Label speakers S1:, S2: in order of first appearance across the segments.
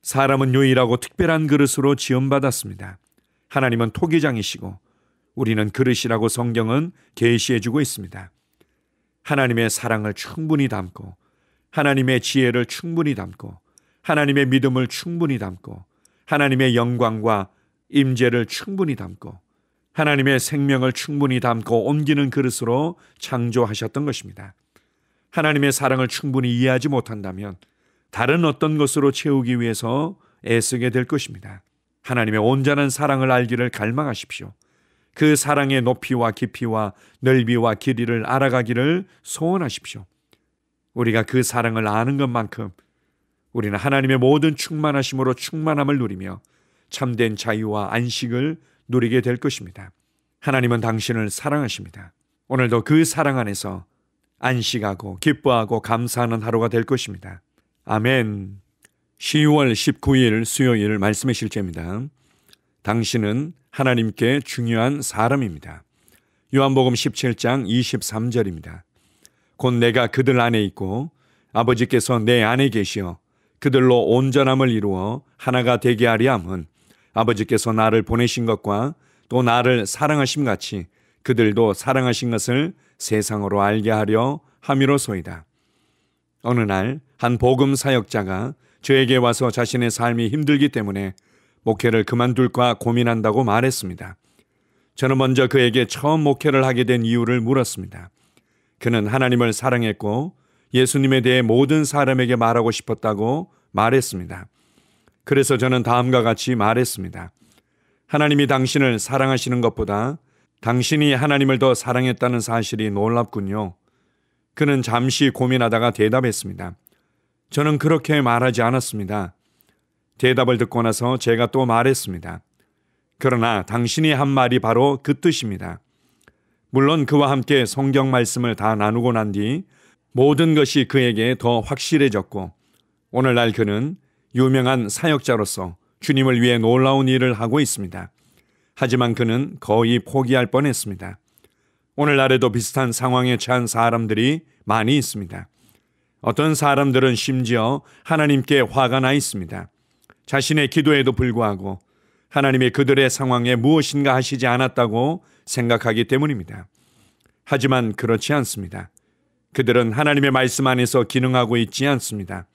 S1: 사람은 유일하고 특별한 그릇으로 지음받았습니다. 하나님은 토기장이시고 우리는 그릇이라고 성경은 계시해주고 있습니다. 하나님의 사랑을 충분히 담고, 하나님의 지혜를 충분히 담고, 하나님의 믿음을 충분히 담고, 하나님의 영광과 임재를 충분히 담고, 하나님의 생명을 충분히 담고 옮기는 그릇으로 창조하셨던 것입니다. 하나님의 사랑을 충분히 이해하지 못한다면 다른 어떤 것으로 채우기 위해서 애쓰게 될 것입니다. 하나님의 온전한 사랑을 알기를 갈망하십시오. 그 사랑의 높이와 깊이와 넓이와 길이를 알아가기를 소원하십시오. 우리가 그 사랑을 아는 것만큼 우리는 하나님의 모든 충만하심으로 충만함을 누리며 참된 자유와 안식을 누리게 될 것입니다. 하나님은 당신을 사랑하십니다. 오늘도 그 사랑 안에서 안식하고 기뻐하고 감사하는 하루가 될 것입니다. 아멘. 10월 19일 수요일 말씀의 실제입니다. 당신은 하나님께 중요한 사람입니다. 요한복음 17장 23절입니다. 곧 내가 그들 안에 있고 아버지께서 내 안에 계시어 그들로 온전함을 이루어 하나가 되게 하려 함은 아버지께서 나를 보내신 것과 또 나를 사랑하심 같이 그들도 사랑하신 것을 세상으로 알게 하려 함이로소이다. 어느 날 한 복음 사역자가 저에게 와서 자신의 삶이 힘들기 때문에 목회를 그만둘까 고민한다고 말했습니다. 저는 먼저 그에게 처음 목회를 하게 된 이유를 물었습니다. 그는 하나님을 사랑했고 예수님에 대해 모든 사람에게 말하고 싶었다고 말했습니다. 그래서 저는 다음과 같이 말했습니다. 하나님이 당신을 사랑하시는 것보다 당신이 하나님을 더 사랑했다는 사실이 놀랍군요. 그는 잠시 고민하다가 대답했습니다. 저는 그렇게 말하지 않았습니다. 대답을 듣고 나서 제가 또 말했습니다. 그러나 당신이 한 말이 바로 그 뜻입니다. 물론 그와 함께 성경 말씀을 다 나누고 난 뒤 모든 것이 그에게 더 확실해졌고 오늘날 그는 유명한 사역자로서 주님을 위해 놀라운 일을 하고 있습니다. 하지만 그는 거의 포기할 뻔했습니다. 오늘날에도 비슷한 상황에 처한 사람들이 많이 있습니다. 어떤 사람들은 심지어 하나님께 화가 나 있습니다. 자신의 기도에도 불구하고 하나님이 그들의 상황에 무엇인가 하시지 않았다고 생각하기 때문입니다. 하지만 그렇지 않습니다. 그들은 하나님의 말씀 안에서 기능하고 있지 않습니다.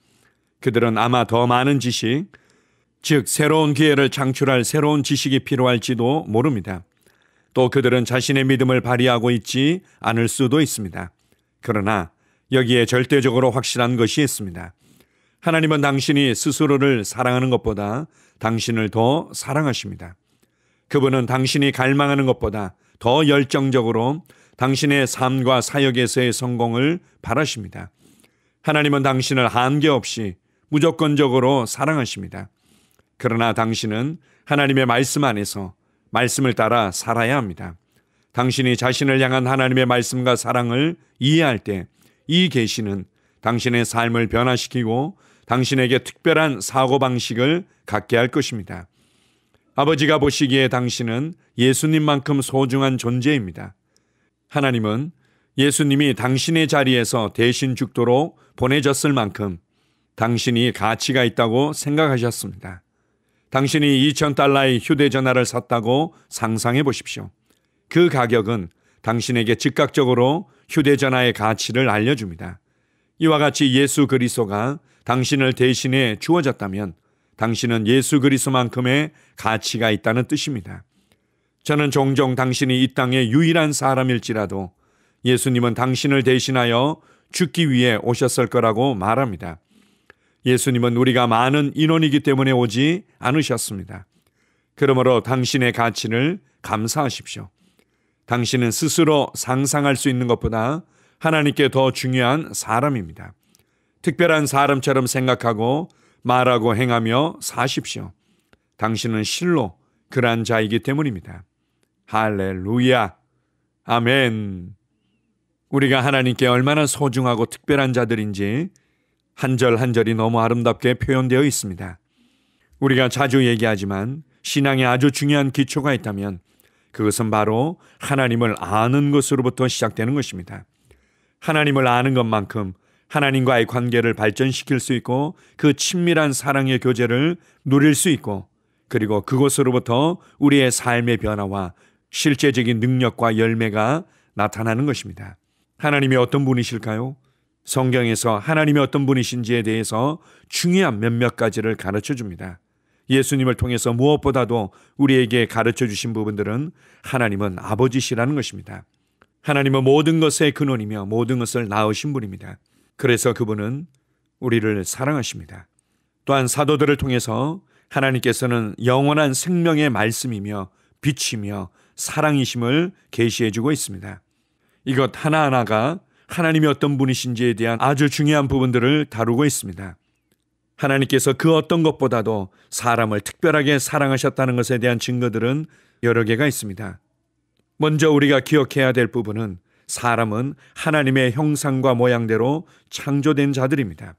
S1: 그들은 아마 더 많은 지식, 즉 새로운 기회를 창출할 새로운 지식이 필요할지도 모릅니다. 또 그들은 자신의 믿음을 발휘하고 있지 않을 수도 있습니다. 그러나 여기에 절대적으로 확실한 것이 있습니다. 하나님은 당신이 스스로를 사랑하는 것보다 당신을 더 사랑하십니다. 그분은 당신이 갈망하는 것보다 더 열정적으로 당신의 삶과 사역에서의 성공을 바라십니다. 하나님은 당신을 한계 없이 무조건적으로 사랑하십니다. 그러나 당신은 하나님의 말씀 안에서 말씀을 따라 살아야 합니다. 당신이 자신을 향한 하나님의 말씀과 사랑을 이해할 때 이 계시는 당신의 삶을 변화시키고 당신에게 특별한 사고방식을 갖게 할 것입니다. 아버지가 보시기에 당신은 예수님만큼 소중한 존재입니다. 하나님은 예수님이 당신의 자리에서 대신 죽도록 보내졌을 만큼 당신이 가치가 있다고 생각하셨습니다. 당신이 $2,000의 휴대전화를 샀다고 상상해 보십시오. 그 가격은 당신에게 즉각적으로 휴대전화의 가치를 알려줍니다. 이와 같이 예수 그리스도가 당신을 대신해 주어졌다면 당신은 예수 그리스도만큼의 가치가 있다는 뜻입니다. 저는 종종 당신이 이 땅의 유일한 사람일지라도 예수님은 당신을 대신하여 죽기 위해 오셨을 거라고 말합니다. 예수님은 우리가 많은 인원이기 때문에 오지 않으셨습니다. 그러므로 당신의 가치를 감사하십시오. 당신은 스스로 상상할 수 있는 것보다 하나님께 더 중요한 사람입니다. 특별한 사람처럼 생각하고 말하고 행하며 사십시오. 당신은 실로 그러한 자이기 때문입니다. 할렐루야. 아멘. 우리가 하나님께 얼마나 소중하고 특별한 자들인지 한 절 한 절이 너무 아름답게 표현되어 있습니다. 우리가 자주 얘기하지만 신앙에 아주 중요한 기초가 있다면 그것은 바로 하나님을 아는 것으로부터 시작되는 것입니다. 하나님을 아는 것만큼 하나님과의 관계를 발전시킬 수 있고 그 친밀한 사랑의 교제를 누릴 수 있고 그리고 그곳으로부터 우리의 삶의 변화와 실제적인 능력과 열매가 나타나는 것입니다. 하나님이 어떤 분이실까요? 성경에서 하나님이 어떤 분이신지에 대해서 중요한 몇몇 가지를 가르쳐 줍니다. 예수님을 통해서 무엇보다도 우리에게 가르쳐 주신 부분들은 하나님은 아버지시라는 것입니다. 하나님은 모든 것의 근원이며 모든 것을 낳으신 분입니다. 그래서 그분은 우리를 사랑하십니다. 또한 사도들을 통해서 하나님께서는 영원한 생명의 말씀이며 빛이며 사랑이심을 계시해 주고 있습니다. 이것 하나하나가 하나님이 어떤 분이신지에 대한 아주 중요한 부분들을 다루고 있습니다. 하나님께서 그 어떤 것보다도 사람을 특별하게 사랑하셨다는 것에 대한 증거들은 여러 개가 있습니다. 먼저 우리가 기억해야 될 부분은 사람은 하나님의 형상과 모양대로 창조된 자들입니다.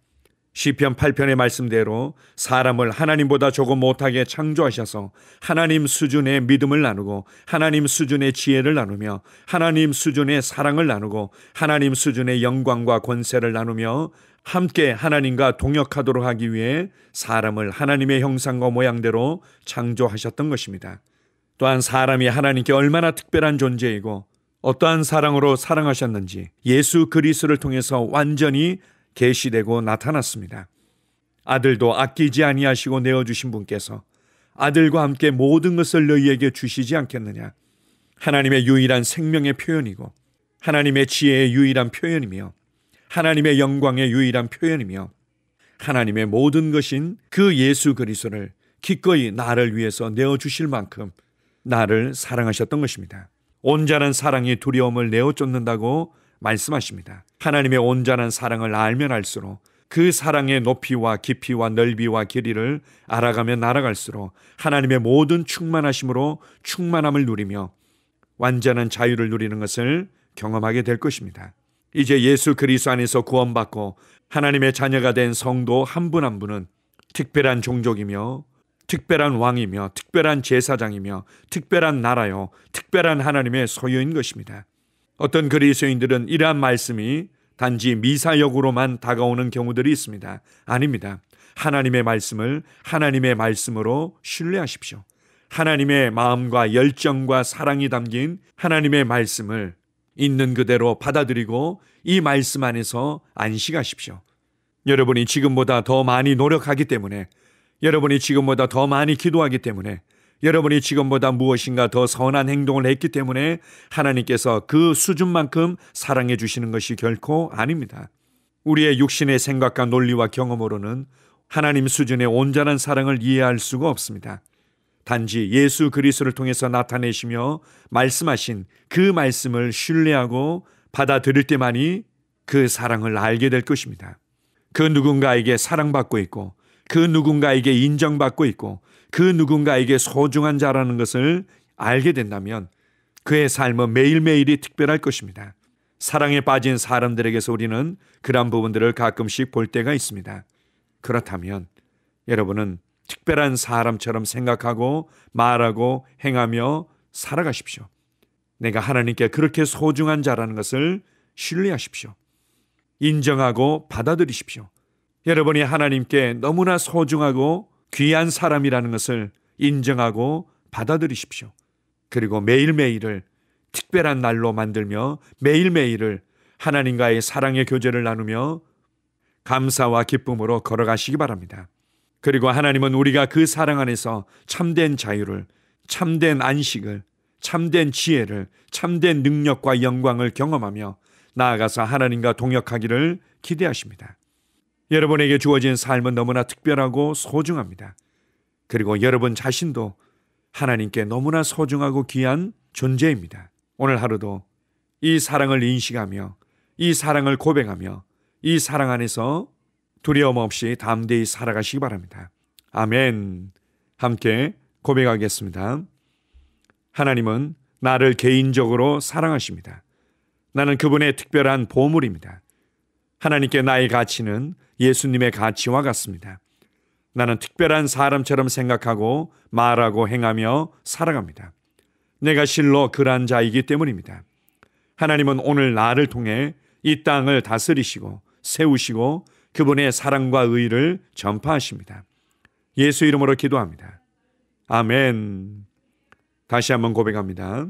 S1: 시편 8편의 말씀대로 사람을 하나님보다 조금 못하게 창조하셔서 하나님 수준의 믿음을 나누고 하나님 수준의 지혜를 나누며 하나님 수준의 사랑을 나누고 하나님 수준의 영광과 권세를 나누며 함께 하나님과 동역하도록 하기 위해 사람을 하나님의 형상과 모양대로 창조하셨던 것입니다. 또한 사람이 하나님께 얼마나 특별한 존재이고 어떠한 사랑으로 사랑하셨는지 예수 그리스도를 통해서 완전히 계시되고 나타났습니다. 아들도 아끼지 아니하시고 내어주신 분께서 아들과 함께 모든 것을 너희에게 주시지 않겠느냐. 하나님의 유일한 생명의 표현이고 하나님의 지혜의 유일한 표현이며 하나님의 영광의 유일한 표현이며 하나님의 모든 것인 그 예수 그리스도를 기꺼이 나를 위해서 내어주실 만큼 나를 사랑하셨던 것입니다. 온전한 사랑이 두려움을 내어쫓는다고 말씀하십니다. 하나님의 온전한 사랑을 알면 알수록 그 사랑의 높이와 깊이와 넓이와 길이를 알아가면 날아갈수록 하나님의 모든 충만하심으로 충만함을 누리며 완전한 자유를 누리는 것을 경험하게 될 것입니다. 이제 예수 그리스도 안에서 구원받고 하나님의 자녀가 된 성도 한 분 한 분은 특별한 종족이며 특별한 왕이며 특별한 제사장이며 특별한 나라요 특별한 하나님의 소유인 것입니다. 어떤 그리스도인들은 이러한 말씀이 단지 미사역으로만 다가오는 경우들이 있습니다. 아닙니다. 하나님의 말씀을 하나님의 말씀으로 신뢰하십시오. 하나님의 마음과 열정과 사랑이 담긴 하나님의 말씀을 있는 그대로 받아들이고 이 말씀 안에서 안식하십시오. 여러분이 지금보다 더 많이 노력하기 때문에 여러분이 지금보다 더 많이 기도하기 때문에 여러분이 지금보다 무엇인가 더 선한 행동을 했기 때문에 하나님께서 그 수준만큼 사랑해 주시는 것이 결코 아닙니다. 우리의 육신의 생각과 논리와 경험으로는 하나님 수준의 온전한 사랑을 이해할 수가 없습니다. 단지 예수 그리스도를 통해서 나타내시며 말씀하신 그 말씀을 신뢰하고 받아들일 때만이 그 사랑을 알게 될 것입니다. 그 누군가에게 사랑받고 있고 그 누군가에게 인정받고 있고 그 누군가에게 소중한 자라는 것을 알게 된다면 그의 삶은 매일매일이 특별할 것입니다. 사랑에 빠진 사람들에게서 우리는 그런 부분들을 가끔씩 볼 때가 있습니다. 그렇다면 여러분은 특별한 사람처럼 생각하고 말하고 행하며 살아가십시오. 내가 하나님께 그렇게 소중한 자라는 것을 신뢰하십시오. 인정하고 받아들이십시오. 여러분이 하나님께 너무나 소중하고 귀한 사람이라는 것을 인정하고 받아들이십시오. 그리고 매일매일을 특별한 날로 만들며 매일매일을 하나님과의 사랑의 교제를 나누며 감사와 기쁨으로 걸어가시기 바랍니다. 그리고 하나님은 우리가 그 사랑 안에서 참된 자유를, 참된 안식을, 참된 지혜를, 참된 능력과 영광을 경험하며 나아가서 하나님과 동역하기를 기대하십니다. 여러분에게 주어진 삶은 너무나 특별하고 소중합니다. 그리고 여러분 자신도 하나님께 너무나 소중하고 귀한 존재입니다. 오늘 하루도 이 사랑을 인식하며 이 사랑을 고백하며 이 사랑 안에서 두려움 없이 담대히 살아가시기 바랍니다. 아멘. 함께 고백하겠습니다. 하나님은 나를 개인적으로 사랑하십니다. 나는 그분의 특별한 보물입니다. 하나님께 나의 가치는 예수님의 가치와 같습니다. 나는 특별한 사람처럼 생각하고 말하고 행하며 살아갑니다. 내가 실로 그러한 자이기 때문입니다. 하나님은 오늘 나를 통해 이 땅을 다스리시고 세우시고 그분의 사랑과 의를 전파하십니다. 예수 이름으로 기도합니다. 아멘. 다시 한번 고백합니다.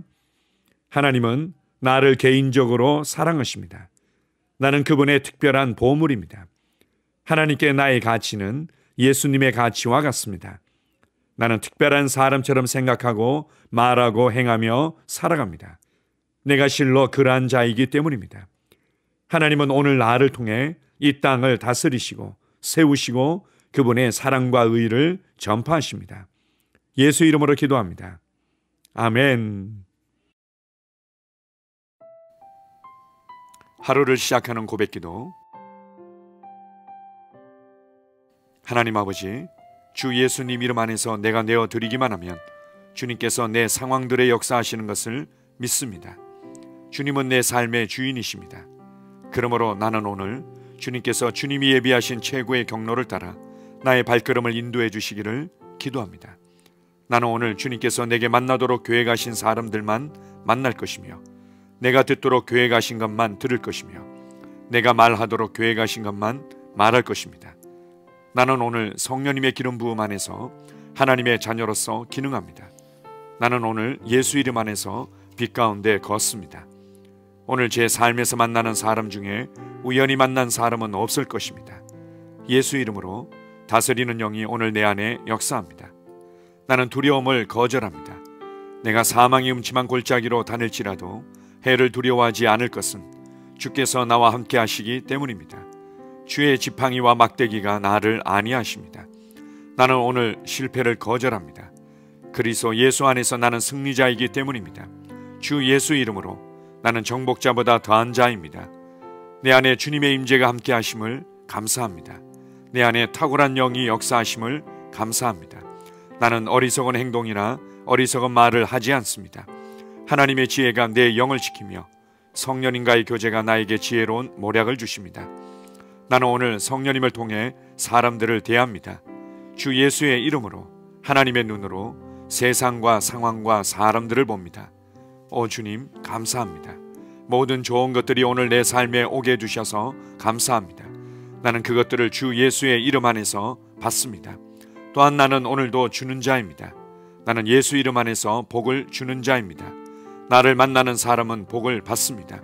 S1: 하나님은 나를 개인적으로 사랑하십니다. 나는 그분의 특별한 보물입니다. 하나님께 나의 가치는 예수님의 가치와 같습니다. 나는 특별한 사람처럼 생각하고 말하고 행하며 살아갑니다. 내가 실로 그러한 자이기 때문입니다. 하나님은 오늘 나를 통해 이 땅을 다스리시고 세우시고 그분의 사랑과 의를 전파하십니다. 예수 이름으로 기도합니다. 아멘. 하루를 시작하는 고백기도. 하나님 아버지, 주 예수님 이름 안에서 내가 내어드리기만 하면 주님께서 내 상황들의 역사하시는 것을 믿습니다. 주님은 내 삶의 주인이십니다. 그러므로 나는 오늘 주님께서 주님이 예비하신 최고의 경로를 따라 나의 발걸음을 인도해 주시기를 기도합니다. 나는 오늘 주님께서 내게 만나도록 계획하신 사람들만 만날 것이며, 내가 듣도록 계획하신 것만 들을 것이며, 내가 말하도록 계획하신 것만 말할 것입니다. 나는 오늘 성령님의 기름 부음 안에서 하나님의 자녀로서 기능합니다. 나는 오늘 예수 이름 안에서 빛 가운데 걷습니다. 오늘 제 삶에서 만나는 사람 중에 우연히 만난 사람은 없을 것입니다. 예수 이름으로 다스리는 영이 오늘 내 안에 역사합니다. 나는 두려움을 거절합니다. 내가 사망의 음침한 골짜기로 다닐지라도 해를 두려워하지 않을 것은 주께서 나와 함께 하시기 때문입니다. 주의 지팡이와 막대기가 나를 안위하십니다. 나는 오늘 실패를 거절합니다. 그리스도 예수 안에서 나는 승리자이기 때문입니다. 주 예수 이름으로 나는 정복자보다 더한 자입니다. 내 안에 주님의 임재가 함께 하심을 감사합니다. 내 안에 탁월한 영이 역사하심을 감사합니다. 나는 어리석은 행동이나 어리석은 말을 하지 않습니다. 하나님의 지혜가 내 영을 지키며 성령님과의 교제가 나에게 지혜로운 모략을 주십니다. 나는 오늘 성령님을 통해 사람들을 대합니다. 주 예수의 이름으로 하나님의 눈으로 세상과 상황과 사람들을 봅니다. 오 주님, 감사합니다. 모든 좋은 것들이 오늘 내 삶에 오게 해주셔서 감사합니다. 나는 그것들을 주 예수의 이름 안에서 받습니다. 또한 나는 오늘도 주는 자입니다. 나는 예수 이름 안에서 복을 주는 자입니다. 나를 만나는 사람은 복을 받습니다.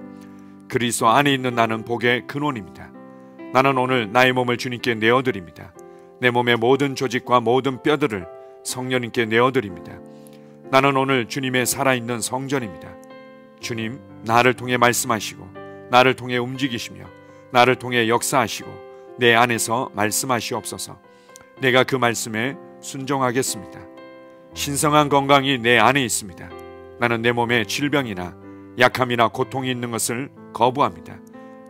S1: 그리스도 안에 있는 나는 복의 근원입니다. 나는 오늘 나의 몸을 주님께 내어드립니다. 내 몸의 모든 조직과 모든 뼈들을 성령님께 내어드립니다. 나는 오늘 주님의 살아있는 성전입니다. 주님, 나를 통해 말씀하시고 나를 통해 움직이시며 나를 통해 역사하시고 내 안에서 말씀하시옵소서. 내가 그 말씀에 순종하겠습니다. 신성한 건강이 내 안에 있습니다. 나는 내 몸에 질병이나 약함이나 고통이 있는 것을 거부합니다.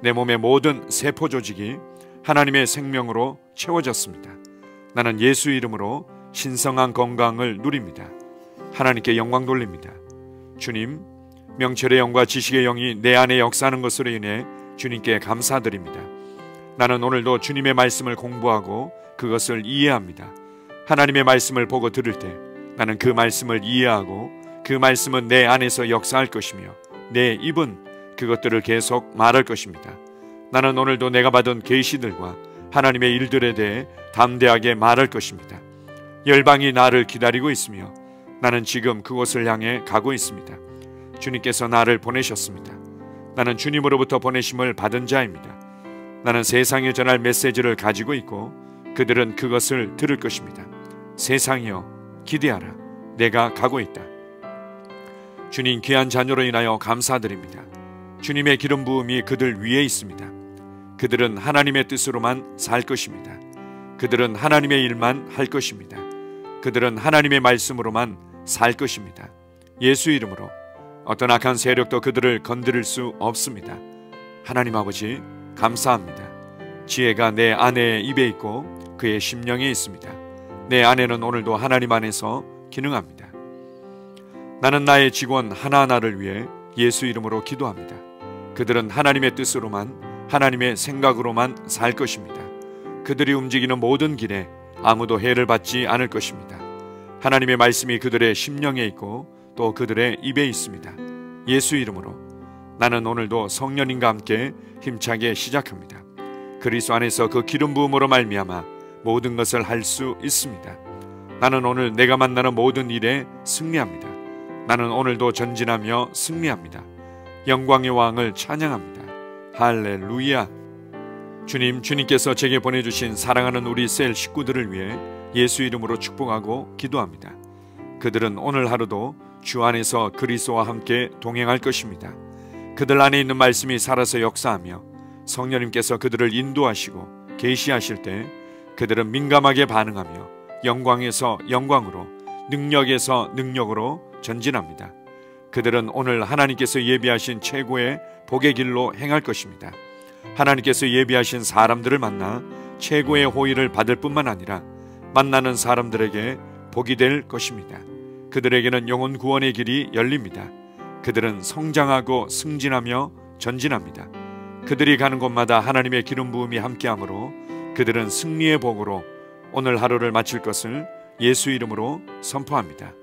S1: 내 몸의 모든 세포 조직이 하나님의 생명으로 채워졌습니다. 나는 예수 이름으로 신성한 건강을 누립니다. 하나님께 영광 돌립니다. 주님, 명철의 영과 지식의 영이 내 안에 역사하는 것으로 인해 주님께 감사드립니다. 나는 오늘도 주님의 말씀을 공부하고 그것을 이해합니다. 하나님의 말씀을 보고 들을 때 나는 그 말씀을 이해하고 그 말씀은 내 안에서 역사할 것이며 내 입은 그것들을 계속 말할 것입니다. 나는 오늘도 내가 받은 계시들과 하나님의 일들에 대해 담대하게 말할 것입니다. 열방이 나를 기다리고 있으며 나는 지금 그곳을 향해 가고 있습니다. 주님께서 나를 보내셨습니다. 나는 주님으로부터 보내심을 받은 자입니다. 나는 세상에 전할 메시지를 가지고 있고 그들은 그것을 들을 것입니다. 세상이여 기대하라. 내가 가고 있다. 주님 귀한 자녀로 인하여 감사드립니다. 주님의 기름 부음이 그들 위에 있습니다. 그들은 하나님의 뜻으로만 살 것입니다. 그들은 하나님의 일만 할 것입니다. 그들은 하나님의 말씀으로만 살 것입니다. 예수 이름으로 어떤 악한 세력도 그들을 건드릴 수 없습니다. 하나님 아버지 감사합니다. 지혜가 내 아내의 입에 있고 그의 심령에 있습니다. 내 아내는 오늘도 하나님 안에서 기능합니다. 나는 나의 직원 하나하나를 위해 예수 이름으로 기도합니다. 그들은 하나님의 뜻으로만 하나님의 생각으로만 살 것입니다. 그들이 움직이는 모든 길에 아무도 해를 받지 않을 것입니다. 하나님의 말씀이 그들의 심령에 있고 또 그들의 입에 있습니다. 예수 이름으로 나는 오늘도 성령님과 함께 힘차게 시작합니다. 그리스도 안에서 그 기름 부음으로 말미암아 모든 것을 할 수 있습니다. 나는 오늘 내가 만나는 모든 일에 승리합니다. 나는 오늘도 전진하며 승리합니다. 영광의 왕을 찬양합니다. 할렐루야. 주님께서 제게 보내주신 사랑하는 우리 셀 식구들을 위해 예수 이름으로 축복하고 기도합니다. 그들은 오늘 하루도 주 안에서 그리스도와 함께 동행할 것입니다. 그들 안에 있는 말씀이 살아서 역사하며 성령님께서 그들을 인도하시고 계시하실 때 그들은 민감하게 반응하며 영광에서 영광으로, 능력에서 능력으로 전진합니다. 그들은 오늘 하나님께서 예비하신 최고의 복의 길로 행할 것입니다. 하나님께서 예비하신 사람들을 만나 최고의 호의를 받을 뿐만 아니라 만나는 사람들에게 복이 될 것입니다. 그들에게는 영혼 구원의 길이 열립니다. 그들은 성장하고 승진하며 전진합니다. 그들이 가는 곳마다 하나님의 기름 부음이 함께하므로 그들은 승리의 복으로 오늘 하루를 마칠 것을 예수 이름으로 선포합니다.